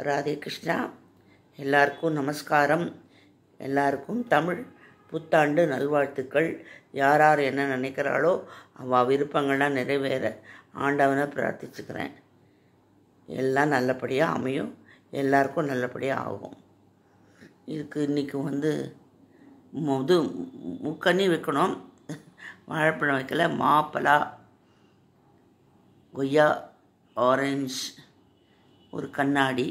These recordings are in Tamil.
ராதே கிருஷ்ணா. எல்லாருக்கும் நமஸ்காரம். எல்லாருக்கும் தமிழ் புத்தாண்டு நல்வாழ்த்துக்கள். யார் யார் என்ன நினைக்கிறாளோ அவள் விருப்பங்கள்லாம் நிறைவேற ஆண்டவனை பிரார்த்திச்சுக்கிறேன். எல்லாம் நல்லபடியாக அமையும், எல்லாருக்கும் நல்லபடியாக ஆகும். இதுக்கு இன்றைக்கி முக்கண்ணி வைக்கணும். வாழைப்பழம் வைக்கல, மாப்பழா, கொய்யா, ஆரஞ்சு, ஒரு கண்ணாடி,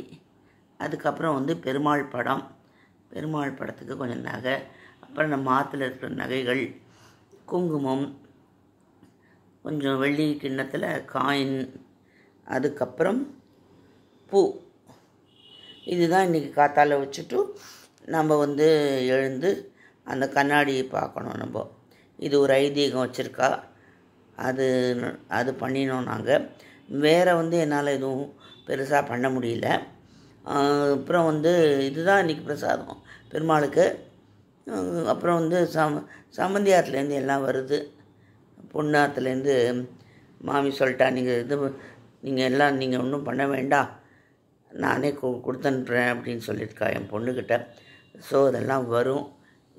அதுக்கப்புறம் பெருமாள் படம். பெருமாள் படத்துக்கு கொஞ்சம் நகை, அப்புறம் நம்ம ஆற்றுல இருக்கிற நகைகள், குங்குமம், கொஞ்சம் வெள்ளி கிண்ணத்தில் காயின், அதுக்கப்புறம் பூ. இதுதான் இன்றைக்கி காத்தால வச்சுட்டு நம்ம எழுந்து அந்த கண்ணாடியை பார்க்கணும். நம்ம இது ஒரு ஐதீகம் வச்சுருக்கா, அது பண்ணினோம் நாங்கள். வேறு என்னால் எதுவும் பெருசாக பண்ண முடியல. அப்புறம் இதுதான் இன்றைக்கி பிரசாதம் பெருமாளுக்கு. அப்புறம் சம்பந்தி ஆற்றுலேருந்து எல்லாம் வருது. பொண்ணு ஆற்றுலேருந்து மாமி சொல்லிட்டா, நீங்கள் ஒன்றும் பண்ண வேண்டாம், நானே கொடுத்தனுப்புறேன் அப்படின்னு சொல்லியிருக்கா என் பொண்ணுக்கிட்ட. ஸோ அதெல்லாம் வரும்.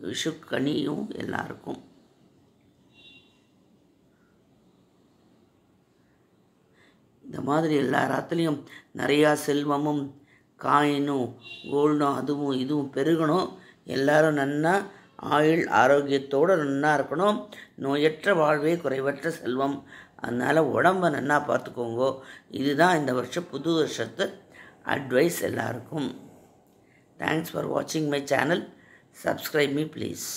விஷுக்கனியும் எல்லாருக்கும். இந்த மாதிரி எல்லா ராத்துலேயும் நிறையா செல்வமும் காயினும் கோல்டும் அதுவும் இதுவும் பெருகணும். எல்லோரும் நன்னா ஆயுள் ஆரோக்கியத்தோடு நன்னா இருக்கணும். நோயற்ற வாழ்வே குறைவற்ற செல்வம். அதனால் உடம்பை நன்னா பார்த்துக்கோங்க. இதுதான் இந்த வருஷம் புது வருஷத்து அட்வைஸ் எல்லாருக்கும். தேங்க்ஸ் ஃபார் வாட்சிங் my channel. Subscribe me please.